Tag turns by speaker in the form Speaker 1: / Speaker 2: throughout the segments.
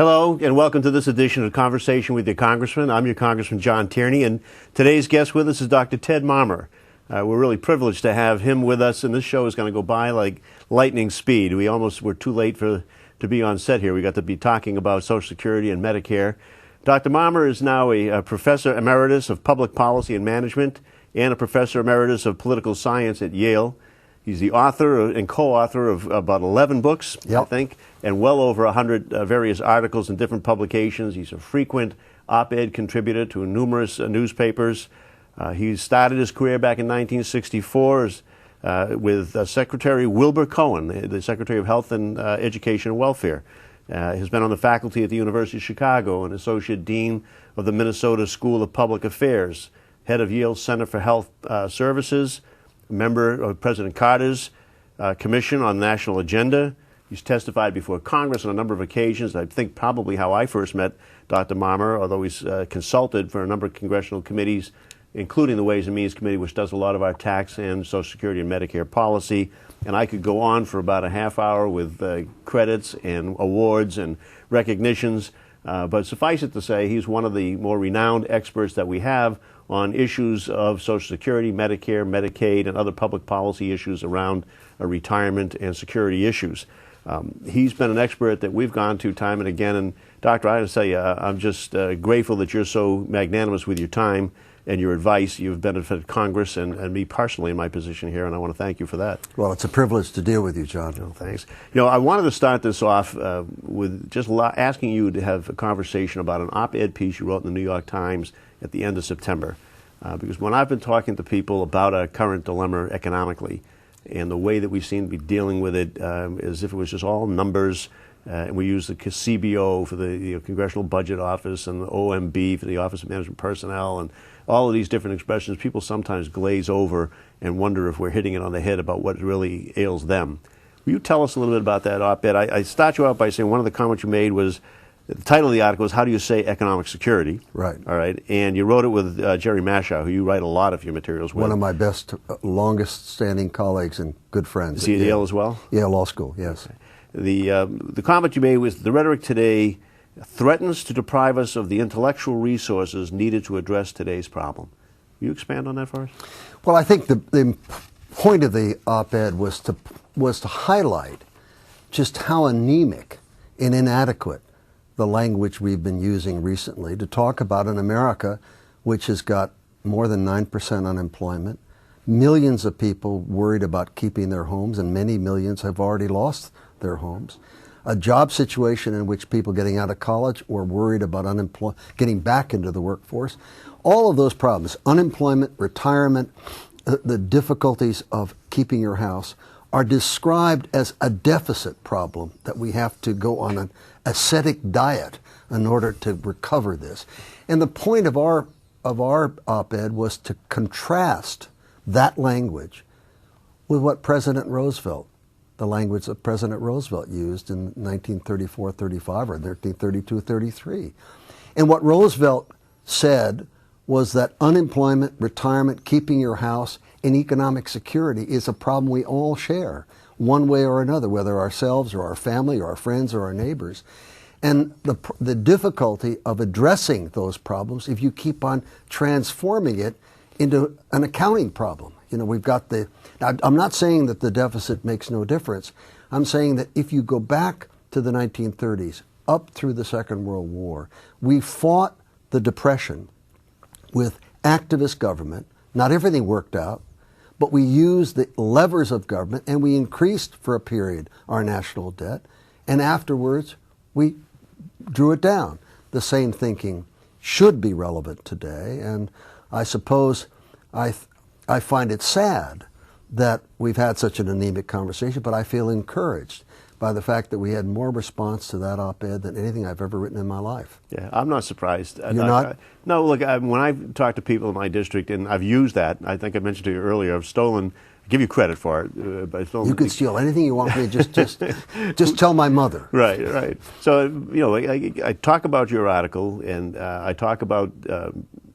Speaker 1: Hello, and welcome to this edition of Conversation with Your Congressman. I'm your Congressman John Tierney, and today's guest with us is Dr. Ted Marmor. We're really privileged to have him with us, and this show is going to go by like lightning speed. We almost were too late to be on set here. We got to be talking about Social Security and Medicare. Dr. Marmor is now a professor emeritus of public policy and management and a professor emeritus of political science at Yale. He's the author and co-author of about 11 books, I think, and well over 100 various articles in different publications. He's a frequent op-ed contributor to numerous newspapers. He started his career back in 1964 with Secretary Wilbur Cohen, the Secretary of Health and Education and Welfare. Has been on the faculty at the University of Chicago and Associate Dean of the Minnesota School of Public Affairs, head of Yale's Center for Health Services, member of President Carter's Commission on the National Agenda. He's testified before Congress on a number of occasions. I think probably how I first met Dr. Marmor, although he's consulted for a number of congressional committees, including the Ways and Means Committee, which does a lot of our tax and Social Security and Medicare policy. And I could go on for about a half hour with credits and awards and recognitions. But suffice it to say, he's one of the more renowned experts that we have on issues of Social Security, Medicare, Medicaid, and other public policy issues around retirement and security issues. He's been an expert that we've gone to time and again. And Doctor, I have to tell you, I'm just grateful that you're so magnanimous with your time and your advice. You've benefited Congress and me personally in my position here, and I want to thank you for that.
Speaker 2: Well, it's a privilege to deal with you, John.
Speaker 1: Oh, thanks. You know, I wanted to start this off with just asking you to have a conversation about an op-ed piece you wrote in the New York Times at the end of September. Because when I've been talking to people about our current dilemma economically and the way that we seem to be dealing with it as if it was just all numbers, and we use the CBO for the Congressional Budget Office and the OMB for the Office of Management Personnel and all of these different expressions, people sometimes glaze over and wonder if we're hitting it on the head about what really ails them. Will you tell us a little bit about that op-ed? I start you out by saying one of the comments you made was, the title of the article is How Do You Say Economic Security?
Speaker 2: Right.
Speaker 1: All right. And you wrote it with Jerry Mashaw, who you write a lot of your materials with.
Speaker 2: One of my best, longest-standing colleagues and good friends.
Speaker 1: Is he at Yale as well?
Speaker 2: Yale Law School, yes.
Speaker 1: Okay. The comment you made was, the rhetoric today threatens to deprive us of the intellectual resources needed to address today's problem. Will you expand on that for us? Well,
Speaker 2: I think the point of the op-ed was to highlight just how anemic and inadequate the language we've been using recently to talk about an America which has got more than 9% unemployment, millions of people worried about keeping their homes, and many millions have already lost their homes, a job situation in which people getting out of college or worried about getting back into the workforce. All of those problems, unemployment, retirement, the difficulties of keeping your house, are described as a deficit problem that we have to go on an ascetic diet in order to recover this. And the point of our op-ed was to contrast that language with what President Roosevelt, the language that President Roosevelt used in 1934-35 or 1932-33. And what Roosevelt said was that unemployment, retirement, keeping your house, and economic security is a problem we all share, one way or another, whether ourselves or our family or our friends or our neighbors. And the difficulty of addressing those problems, if you keep on transforming it into an accounting problem. You know, we've got I'm not saying that the deficit makes no difference. I'm saying that if you go back to the 1930s, up through the Second World War, we fought the Depression with activist government. Not everything worked out, but we used the levers of government, and we increased for a period our national debt, and afterwards we drew it down. The same thinking should be relevant today, and I suppose I find it sad that we've had such an anemic conversation, but I feel encouraged by the fact that we had more response to that op-ed than anything I've ever written in my life.
Speaker 1: Yeah, I'm not surprised.
Speaker 2: You're not?
Speaker 1: No, look, when I've talked to people in my district, and I've used that, I think I mentioned to you earlier, I've stolen, I give you credit for it. But
Speaker 2: you can steal anything you want me to, just tell my mother.
Speaker 1: Right. So, you know, I talk about your article, and I talk about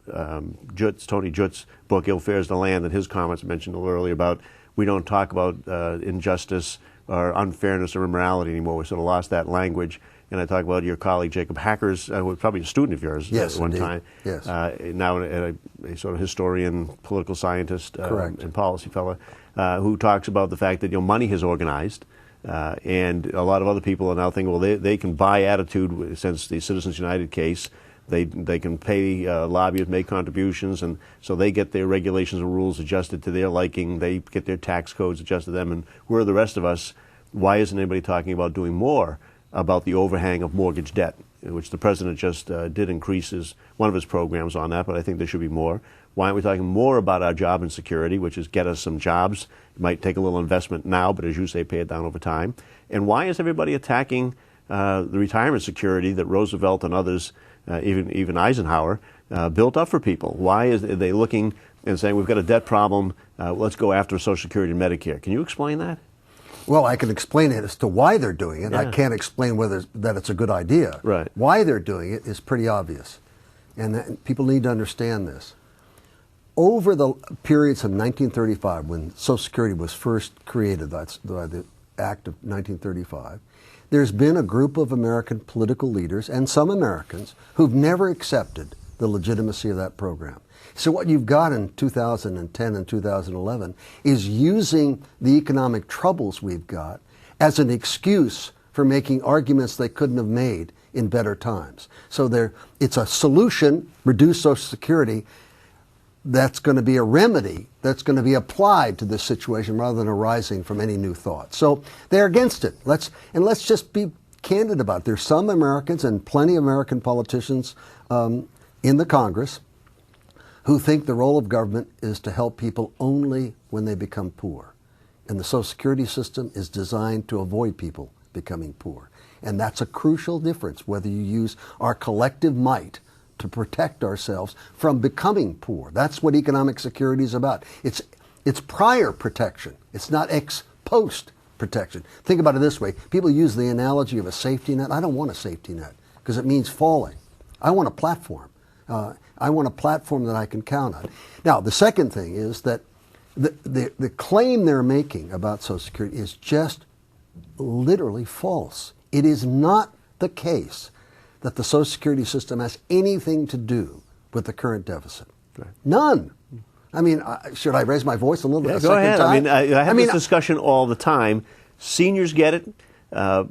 Speaker 1: Tony Jutt's book, Ill Fares the Land, and his comments mentioned a little earlier about we don't talk about injustice or unfairness or immorality anymore. We sort of lost that language. and I talk about your colleague Jacob Hackers, who was probably a student of yours
Speaker 2: Yes,
Speaker 1: at one
Speaker 2: indeed.
Speaker 1: time.
Speaker 2: Yes.
Speaker 1: Now a sort of historian, political scientist,
Speaker 2: Correct.
Speaker 1: and policy fellow, who talks about the fact that money has organized. And a lot of other people are now thinking, well, they can buy attitude since the Citizens United case. They can pay lobbyists, make contributions, and so they get their regulations and rules adjusted to their liking. They get their tax codes adjusted to them. And where are the rest of us? Why isn't anybody talking about doing more about the overhang of mortgage debt, which the president just did increase one of his programs on that, but I think there should be more. Why aren't we talking more about our job insecurity, which is get us some jobs? It might take a little investment now, but as you say, pay it down over time. And why is everybody attacking the retirement security that Roosevelt and others, even Eisenhower, built up for people? Why are they looking and saying, we've got a debt problem, let's go after Social Security and Medicare? Can you explain that?
Speaker 2: Well, I can explain it as to why they're doing it.
Speaker 1: Yeah.
Speaker 2: I can't explain that it's a good idea.
Speaker 1: Right.
Speaker 2: Why they're doing it is pretty obvious. And people need to understand this. Over the periods of 1935, when Social Security was first created, that's by the Act of 1935, there's been a group of American political leaders and some Americans who've never accepted the legitimacy of that program. So what you've got in 2010 and 2011 is using the economic troubles we've got as an excuse for making arguments they couldn't have made in better times. So it's a solution, reduce Social Security, that's going to be a remedy that's going to be applied to this situation rather than arising from any new thought. So they're against it. Let's just be candid about it. There's some Americans and plenty of American politicians in the Congress who think the role of government is to help people only when they become poor. And the Social Security system is designed to avoid people becoming poor. And that's a crucial difference, whether you use our collective might to protect ourselves from becoming poor. That's what economic security is about. It's prior protection. It's not ex post protection. Think about it this way. People use the analogy of a safety net. I don't want a safety net because it means falling. I want a platform. I want a platform that I can count on. Now, the second thing is that the claim they're making about Social Security is just literally false. It is not the case that the Social Security system has anything to do with the current deficit. Right. None. I mean, should I raise my voice a little bit?
Speaker 1: Yeah,
Speaker 2: a
Speaker 1: go
Speaker 2: second
Speaker 1: ahead.
Speaker 2: time?
Speaker 1: I have this discussion all the time. Seniors get it.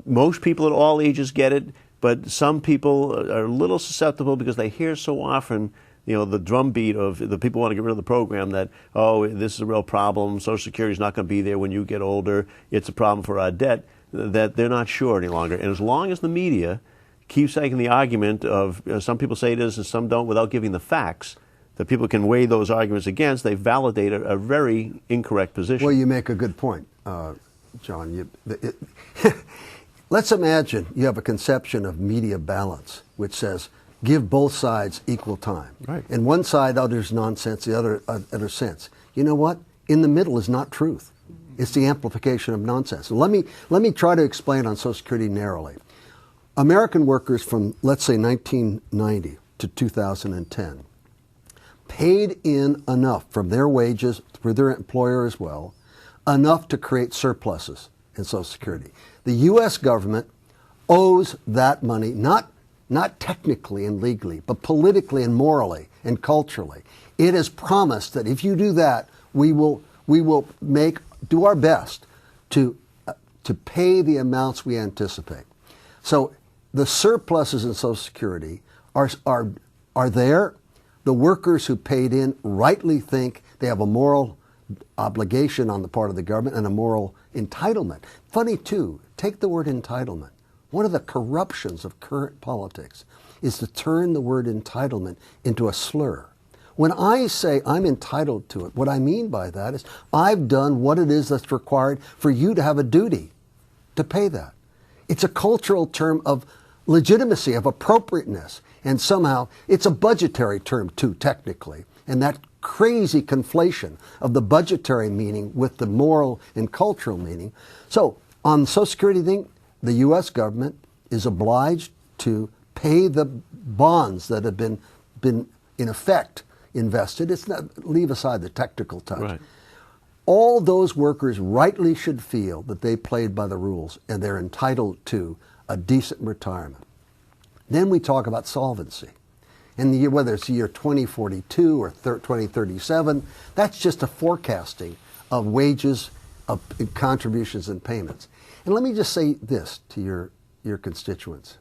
Speaker 1: Most people at all ages get it. But some people are a little susceptible because they hear so often, the drumbeat of the people want to get rid of the program that, oh, this is a real problem. Social Security is not going to be there when you get older. It's a problem for our debt, that they're not sure any longer. And as long as the media keeps making the argument of some people say it is and some don't without giving the facts, that people can weigh those arguments against, they validate a very incorrect position.
Speaker 2: Well, you make a good point, John. Let's imagine you have a conception of media balance, which says give both sides equal time.
Speaker 1: Right.
Speaker 2: And one side utters nonsense, the other utters sense. You know what? In the middle is not truth. It's the amplification of nonsense. So let me try to explain on Social Security narrowly. American workers from, let's say, 1990 to 2010 paid in enough from their wages, through their employer as well, enough to create surpluses in Social Security. The U.S. government owes that money, not technically and legally, but politically and morally and culturally. It has promised that if you do that, we will do our best to pay the amounts we anticipate. So the surpluses in Social Security are there. The workers who paid in rightly think they have a moral obligation on the part of the government and a moral entitlement. Funny too, take the word entitlement. One of the corruptions of current politics is to turn the word entitlement into a slur. When I say I'm entitled to it, what I mean by that is I've done what it is that's required for you to have a duty to pay that. It's a cultural term of legitimacy, of appropriateness, and somehow it's a budgetary term too, technically. And that crazy conflation of the budgetary meaning with the moral and cultural meaning. So on the Social Security thing, the U.S. government is obliged to pay the bonds that have been in effect invested. It's not, leave aside the technical touch.
Speaker 1: Right.
Speaker 2: All those workers rightly should feel that they played by the rules and they're entitled to a decent retirement. Then we talk about solvency. And whether it's the year 2042 or 2037, that's just a forecasting of wages, of contributions and payments. And let me just say this to your constituents.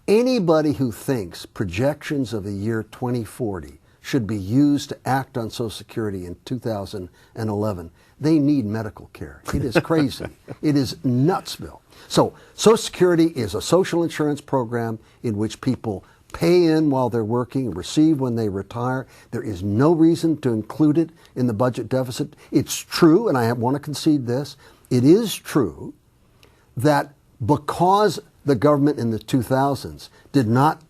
Speaker 2: Anybody who thinks projections of the year 2040 should be used to act on Social Security in 2011, they need medical care. It is crazy. It is nutsville. So Social Security is a social insurance program in which people pay in while they're working, receive when they retire. There is no reason to include it in the budget deficit. It's true, and I want to concede this, it is true that because the government in the 2000s did not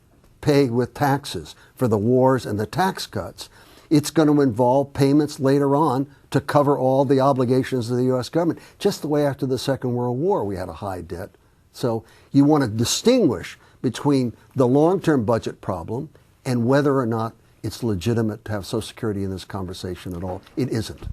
Speaker 2: pay with taxes for the wars and the tax cuts, it's going to involve payments later on to cover all the obligations of the U.S. government. Just the way after the Second World War we had a high debt. So you want to distinguish between the long-term budget problem and whether or not it's legitimate to have Social Security in this conversation at all. It isn't.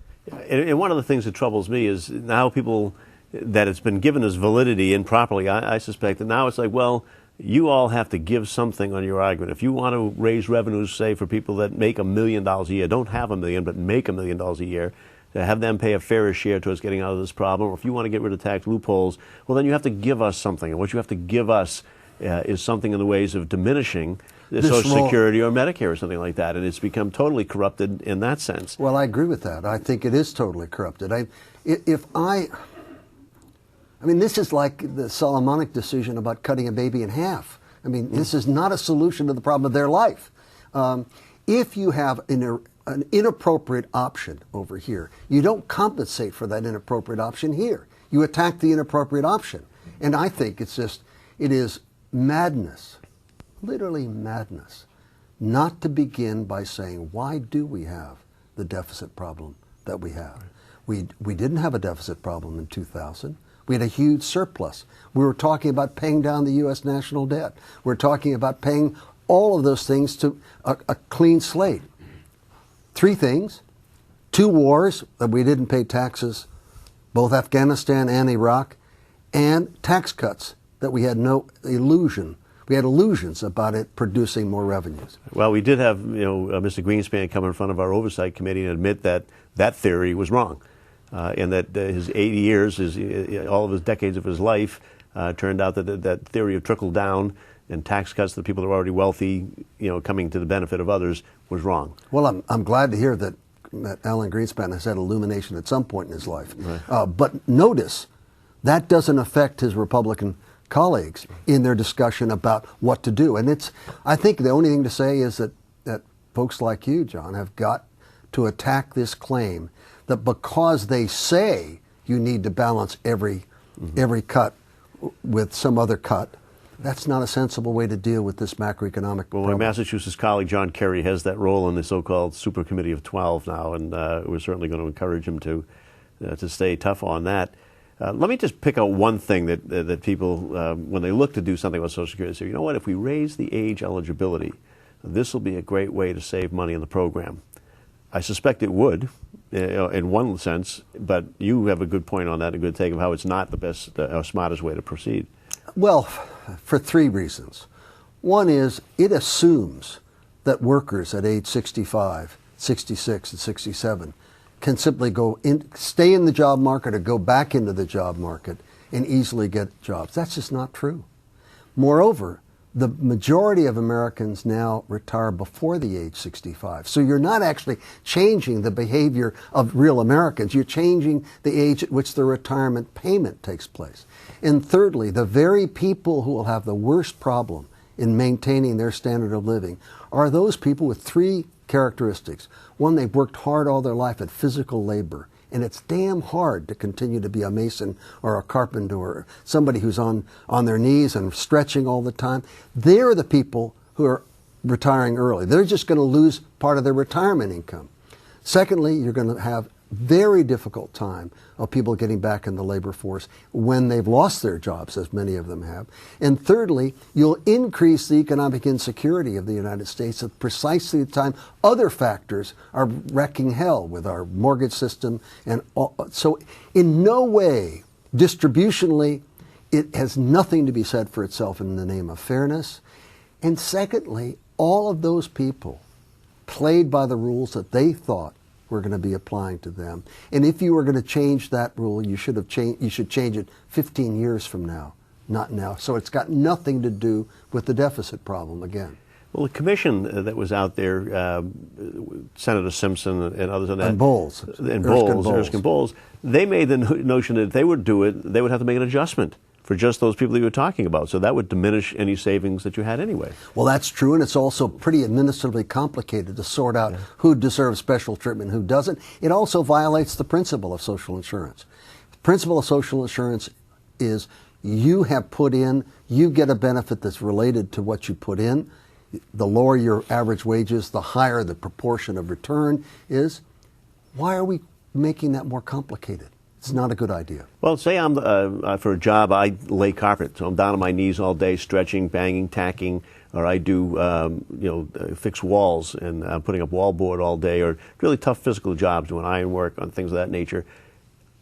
Speaker 1: And one of the things that troubles me is now people, that it's been given as validity improperly, I suspect that now it's like, well, you all have to give something on your argument. If you want to raise revenues, say, for people that make $1 million a year, don't have $1 million, but make $1 million a year, to have them pay a fairer share towards getting out of this problem, or if you want to get rid of tax loopholes, well, then you have to give us something. And what you have to give us is something in the ways of diminishing the Social Security or Medicare or something like that. And it's become totally corrupted in that sense.
Speaker 2: Well, I agree with that. I think it is totally corrupted. I mean, this is like the Solomonic decision about cutting a baby in half. I mean, this is not a solution to the problem of their life. If you have an inappropriate option over here, you don't compensate for that inappropriate option here. You attack the inappropriate option. And I think it is madness, literally madness, not to begin by saying, why do we have the deficit problem that we have? We didn't have a deficit problem in 2000. We had a huge surplus. We were talking about paying down the U.S. national debt. We're talking about paying all of those things to a clean slate. 3 things: 2 wars that we didn't pay taxes, both Afghanistan and Iraq, and tax cuts that we had no illusion. We had illusions about it producing more revenues.
Speaker 1: Well, we did have, Mr. Greenspan come in front of our oversight committee and admit that that theory was wrong. And that his 80 years, all of his decades of his life, turned out that theory of trickle down and tax cuts to the people that are already wealthy, coming to the benefit of others, was wrong.
Speaker 2: Well, I'm glad to hear that Alan Greenspan has had illumination at some point in his life. Right. But notice, that doesn't affect his Republican colleagues in their discussion about what to do. And I think the only thing to say is that folks like you, John, have got to attack this claim that because they say you need to balance every cut with some other cut, that's not a sensible way to deal with this macroeconomic problem.
Speaker 1: Well, my Massachusetts colleague John Kerry has that role in the so-called Super Committee of 12 now, and we're certainly going to encourage him to stay tough on that. Let me just pick out one thing that people, when they look to do something with Social Security, say, you know what, if we raise the age eligibility, this will be a great way to save money in the program. I suspect it would, in one sense, but you have a good point on that, a good take of how it's not the best or smartest way to proceed.
Speaker 2: Well, for 3 reasons. One is it assumes that workers at age 65, 66, and 67 can simply stay in the job market or go back into the job market and easily get jobs. That's just not true. Moreover, the majority of Americans now retire before the age 65. So you're not actually changing the behavior of real Americans. You're changing the age at which the retirement payment takes place. And thirdly, the very people who will have the worst problem in maintaining their standard of living are those people with 3 characteristics. One, they've worked hard all their life at physical labor. And it's damn hard to continue to be a mason or a carpenter or somebody who's on their knees and stretching all the time. They're the people who are retiring early. They're just going to lose part of their retirement income. Secondly, you're going to have very difficult time of people getting back in the labor force when they've lost their jobs, as many of them have. And thirdly, you'll increase the economic insecurity of the United States at precisely the time other factors are wrecking hell with our mortgage system. And so in no way, distributionally, it has nothing to be said for itself in the name of fairness. And secondly, all of those people played by the rules that they thought were going to be applying to them. And if you were going to change that rule, you should change it 15 years from now, not now. So it's got nothing to do with the deficit problem again.
Speaker 1: Well, the commission that was out there, Senator Simpson and others on that,
Speaker 2: And Bowles,
Speaker 1: Erskine Bowles, they made the notion that if they would do it, they would have to make an adjustment for just those people that you were talking about. So that would diminish any savings that you had anyway.
Speaker 2: Well, that's true, and it's also pretty administratively complicated to sort out who deserves special treatment and who doesn't. It also violates the principle of social insurance. The principle of social insurance is you have put in, you get a benefit that's related to what you put in. The lower your average wages, the higher the proportion of return is. Why are we making that more complicated? It's not a good idea.
Speaker 1: Well, say I'm for a job, I lay carpet, so I'm down on my knees all day, stretching, banging, tacking, or I do fix walls and putting up wallboard all day, or really tough physical jobs, doing iron work on things of that nature.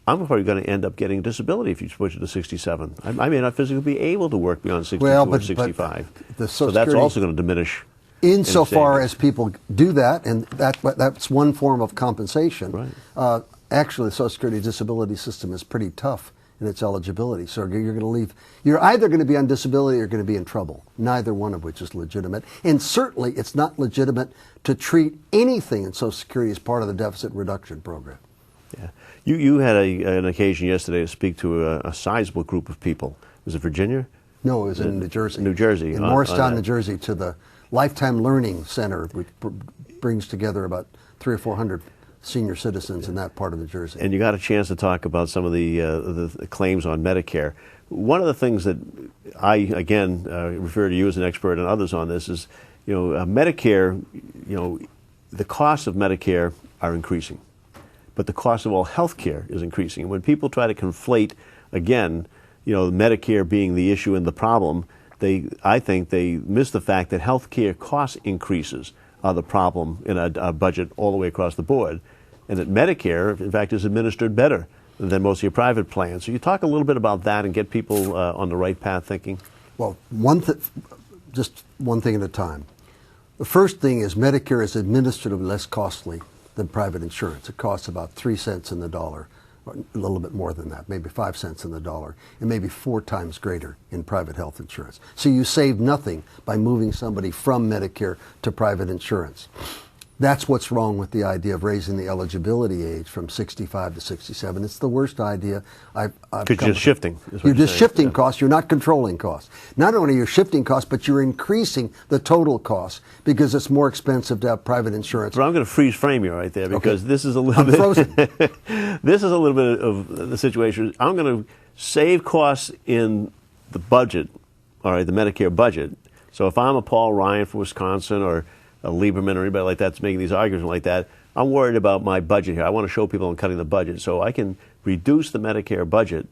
Speaker 1: I'm probably going to end up getting a disability if you switch it to 67. I may not physically be able to work beyond 62 or 65. So that's also going to diminish.
Speaker 2: Insofar as people do that, and that's one form of compensation.
Speaker 1: Right.
Speaker 2: Actually, the Social Security disability system is pretty tough in its eligibility. So you're going to leave. You're either going to be on disability or you're going to be in trouble. Neither one of which is legitimate. And certainly, it's not legitimate to treat anything in Social Security as part of the deficit reduction program.
Speaker 1: Yeah. You had an occasion yesterday to speak to a sizable group of people. Was it Virginia?
Speaker 2: No, it was in New Jersey.
Speaker 1: New Jersey.
Speaker 2: In Morristown, New Jersey, to the Lifetime Learning Center, which brings together about 300 or 400 senior citizens in that part of New Jersey.
Speaker 1: And you got a chance to talk about some of the claims on Medicare. One of the things that I, again, refer to you as an expert and others on this is, Medicare, the costs of Medicare are increasing, but the cost of all health care is increasing. And when people try to conflate, again, Medicare being the issue and the problem, I think they miss the fact that health care cost increases are the problem in a budget all the way across the board, and that Medicare, in fact, is administered better than most of your private plans. So you talk a little bit about that and get people on the right path thinking.
Speaker 2: Well, just one thing at a time. The first thing is Medicare is administratively less costly than private insurance. It costs about 3 cents in the dollar, or a little bit more than that, maybe 5 cents in the dollar, and maybe 4 times greater in private health insurance. So you save nothing by moving somebody from Medicare to private insurance. That's what's wrong with the idea of raising the eligibility age from 65 to 67. It's the worst idea I've come
Speaker 1: Because you're just shifting.
Speaker 2: You're just shifting costs. You're not controlling costs. Not only are you shifting costs, but you're increasing the total cost because it's more expensive to have private insurance.
Speaker 1: But I'm going to freeze frame you right there because this is a little bit
Speaker 2: frozen.
Speaker 1: This is a little bit of the situation. I'm going to save costs in the budget, all right, the Medicare budget. So if I'm a Paul Ryan from Wisconsin or a Lieberman or anybody like that's making these arguments like that, I'm worried about my budget here. I want to show people I'm cutting the budget. So I can reduce the Medicare budget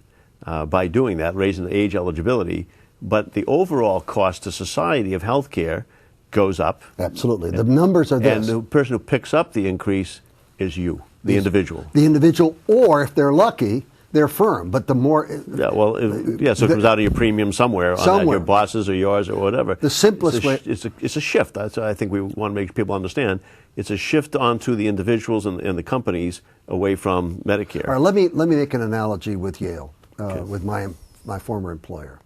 Speaker 1: by doing that, raising the age eligibility, but the overall cost to society of health care goes up.
Speaker 2: Absolutely. The numbers are this.
Speaker 1: And the person who picks up the increase is you, the individual.
Speaker 2: The individual, or if they're lucky, their firm. But the more...
Speaker 1: so it comes out of your premium somewhere. On that, your boss's or yours or whatever.
Speaker 2: The simplest way...
Speaker 1: It's a shift. That's I think we want to make people understand. It's a shift onto the individuals and the companies away from Medicare.
Speaker 2: All right, let me make an analogy with Yale, with my former employer.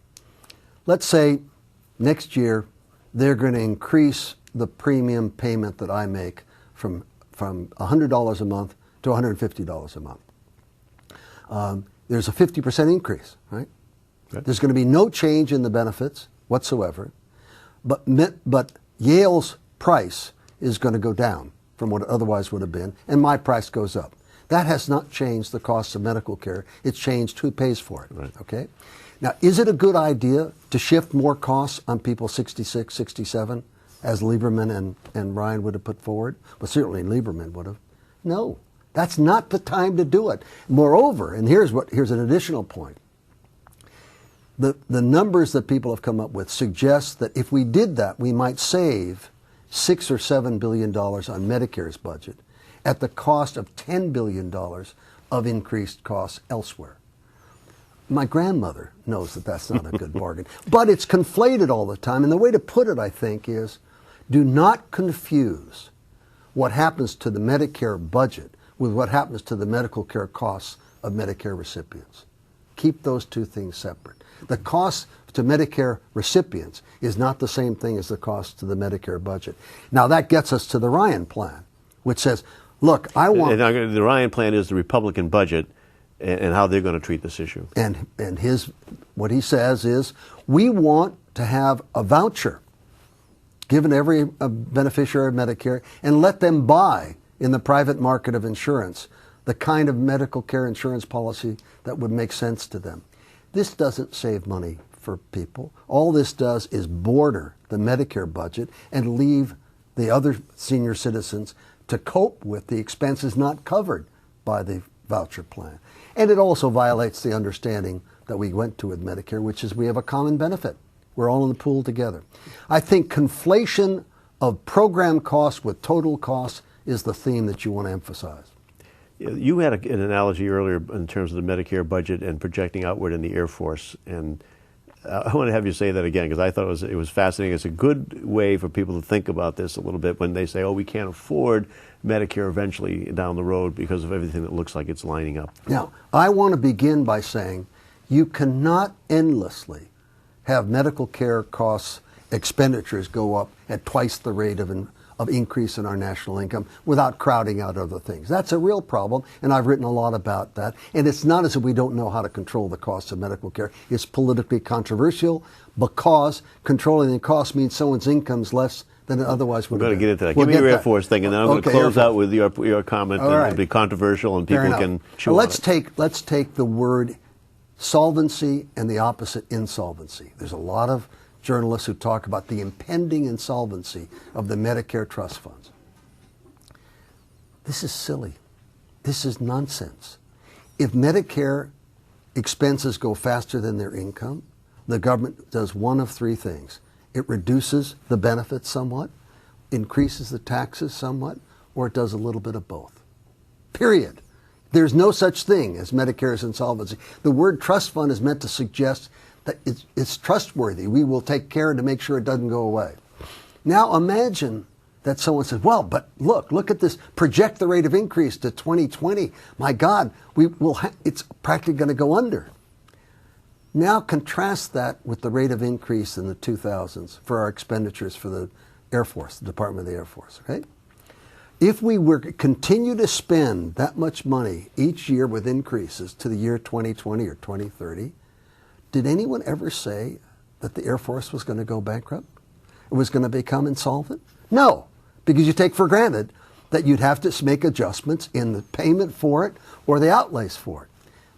Speaker 2: Let's say next year they're going to increase the premium payment that I make from $100 a month to $150 a month. There's a 50% increase, right? Okay. There's going to be no change in the benefits whatsoever, but Yale's price is going to go down from what it otherwise would have been, and my price goes up. That has not changed the cost of medical care. It's changed who pays for it,
Speaker 1: right.
Speaker 2: Okay? Now, is it a good idea to shift more costs on people 66, 67, as Lieberman and Ryan would have put forward? Well, certainly Lieberman would have. No. That's not the time to do it. Moreover, and here's an additional point. The numbers that people have come up with suggest that if we did that, we might save $6 or $7 billion on Medicare's budget at the cost of $10 billion of increased costs elsewhere. My grandmother knows that that's not a good bargain. But it's conflated all the time. And the way to put it, I think, is do not confuse what happens to the Medicare budget with what happens to the medical care costs of Medicare recipients. Keep those two things separate. The cost to Medicare recipients is not the same thing as the cost to the Medicare budget. Now that gets us to the Ryan plan, which says, look, I want...
Speaker 1: And the Ryan plan is the Republican budget and how they're going to treat this issue.
Speaker 2: And what he says is, we want to have a voucher given every beneficiary of Medicare and let them buy in the private market of insurance the kind of medical care insurance policy that would make sense to them. This doesn't save money for people. All this does is border the Medicare budget and leave the other senior citizens to cope with the expenses not covered by the voucher plan. And it also violates the understanding that we went to with Medicare, which is we have a common benefit. We're all in the pool together. I think conflation of program costs with total costs is the theme that you want to emphasize.
Speaker 1: You had an analogy earlier in terms of the Medicare budget and projecting outward in the Air Force, and I want to have you say that again because I thought it was fascinating. It's a good way for people to think about this a little bit when they say, oh, we can't afford Medicare eventually down the road because of everything that looks like it's lining up.
Speaker 2: Now, I want to begin by saying you cannot endlessly have medical care costs, expenditures go up at twice the rate of increase in our national income without crowding out other things. That's a real problem, and I've written a lot about that. And it's not as if we don't know how to control the costs of medical care. It's politically controversial because controlling the cost means someone's income's less than it otherwise would have been.
Speaker 1: We're going to get into that. Give me your Air Force thing, and then I'm going to close out with your comment.
Speaker 2: All right.
Speaker 1: It'll be controversial, and people can chew on it.
Speaker 2: Let's take the word solvency and the opposite, insolvency. There's a lot of journalists who talk about the impending insolvency of the Medicare trust funds. This is silly. This is nonsense. If Medicare expenses go faster than their income, the government does one of three things. It reduces the benefits somewhat, increases the taxes somewhat, or it does a little bit of both. Period. There's no such thing as Medicare's insolvency. The word trust fund is meant to suggest that it's trustworthy. We will take care to make sure it doesn't go away. Now imagine that someone says, well, but look at this, project the rate of increase to 2020. My God, it's practically going to go under. Now contrast that with the rate of increase in the 2000s for our expenditures for the Air Force, the Department of the Air Force, okay? If we were to continue to spend that much money each year with increases to the year 2020 or 2030, did anyone ever say that the Air Force was going to go bankrupt? It was going to become insolvent? No, because you take for granted that you'd have to make adjustments in the payment for it or the outlays for it.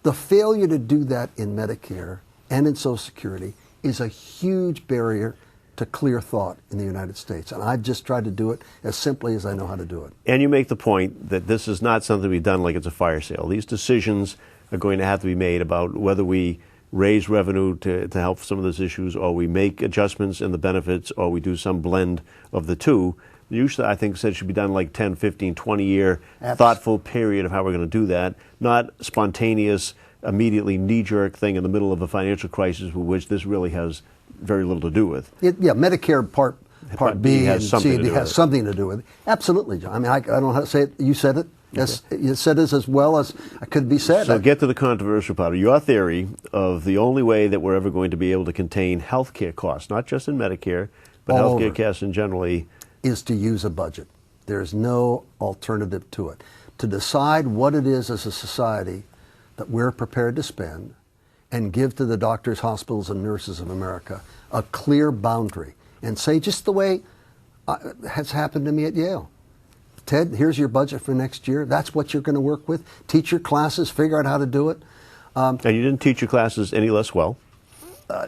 Speaker 2: The failure to do that in Medicare and in Social Security is a huge barrier to clear thought in the United States. And I've just tried to do it as simply as I know how to do it.
Speaker 1: And you make the point that this is not something to be done like it's a fire sale. These decisions are going to have to be made about whether we raise revenue to help some of those issues, or we make adjustments in the benefits, or we do some blend of the two. Usually, I think, said it should be done like 10, 15, 20-year thoughtful period of how we're going to do that, not spontaneous, immediately knee-jerk thing in the middle of a financial crisis, which this really has very little to do with.
Speaker 2: Medicare Part B and C has something to do with it. Absolutely, John. I mean, I don't know how to say it. You said it. Yes, you said it as well as it could be said.
Speaker 1: So get to the controversial part. Your theory of the only way that we're ever going to be able to contain health care costs, not just in Medicare, but health care costs in generally,
Speaker 2: is to use a budget. There's no alternative to it. To decide what it is as a society that we're prepared to spend and give to the doctors, hospitals, and nurses of America a clear boundary and say, just the way has happened to me at Yale. Ted, here's your budget for next year. That's what you're going to work with. Teach your classes, figure out how to do it.
Speaker 1: And you didn't teach your classes any less well.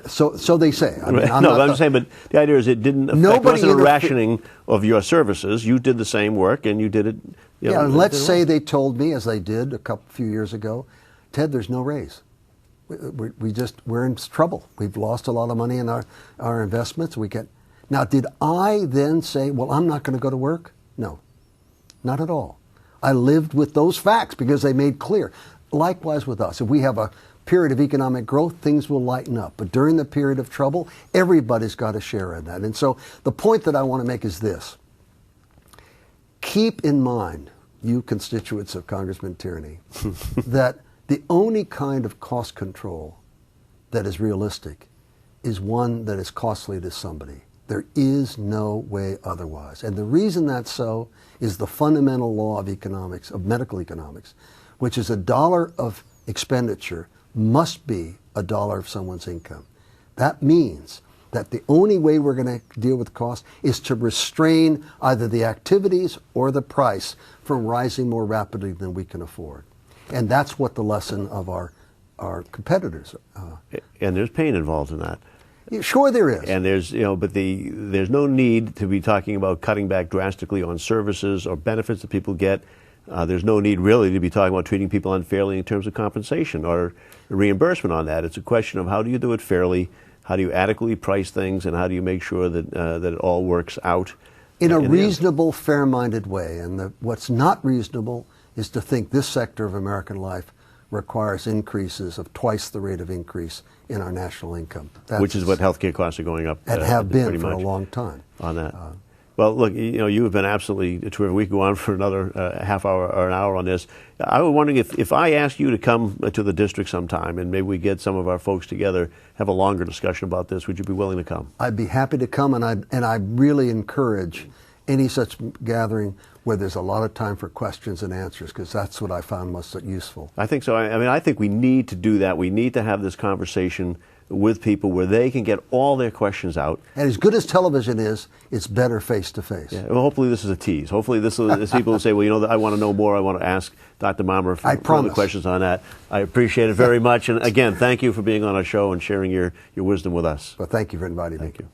Speaker 2: So they say. I mean,
Speaker 1: I'm saying, but the idea is it didn't affect, it wasn't a rationing of your services. You did the same work, and you did it.
Speaker 2: And let's say they told me, as they did a few years ago, Ted, there's no raise. We're in trouble. We've lost a lot of money in our investments. Now, did I then say, well, I'm not going to go to work? No, not at all. I lived with those facts because they made clear. Likewise with us. If we have a period of economic growth, things will lighten up. But during the period of trouble, everybody's got a share in that. And so the point that I want to make is this. Keep in mind, you constituents of Congressman Tierney, that the only kind of cost control that is realistic is one that is costly to somebody. There is no way otherwise. And the reason that's so is the fundamental law of economics, of medical economics, which is $1 of expenditure must be $1 of someone's income. That means that the only way we're going to deal with cost is to restrain either the activities or the price from rising more rapidly than we can afford. And that's what the lesson of our competitors.
Speaker 1: And there's pain involved in that.
Speaker 2: Sure there is.
Speaker 1: And there's, but there's no need to be talking about cutting back drastically on services or benefits that people get. There's no need really to be talking about treating people unfairly in terms of compensation or reimbursement on that. It's a question of how do you do it fairly, how do you adequately price things, and how do you make sure that that it all works out
Speaker 2: in a reasonable, fair-minded way. And what's not reasonable is to think this sector of American life requires increases of twice the rate of increase in our national income.
Speaker 1: Which is what healthcare costs are going up.
Speaker 2: And have been for a long time.
Speaker 1: On that. Well, look, you have been absolutely terrific. We could go on for another half hour or an hour on this. I was wondering if I asked you to come to the district sometime and maybe we get some of our folks together, have a longer discussion about this, would you be willing to come?
Speaker 2: I'd be happy to come, and I really encourage any such gathering where there's a lot of time for questions and answers, because that's what I found most useful.
Speaker 1: I think so. I think we need to do that. We need to have this conversation with people where they can get all their questions out.
Speaker 2: And as good as television is, it's better face-to-face.
Speaker 1: Yeah, well, hopefully this is a tease. Hopefully this is people who say, well, I want to know more. I want to ask Dr. Marmor for the questions on that. I appreciate it very much. And again, thank you for being on our show and sharing your wisdom with us.
Speaker 2: Well, thank you for inviting me.
Speaker 1: Thank you.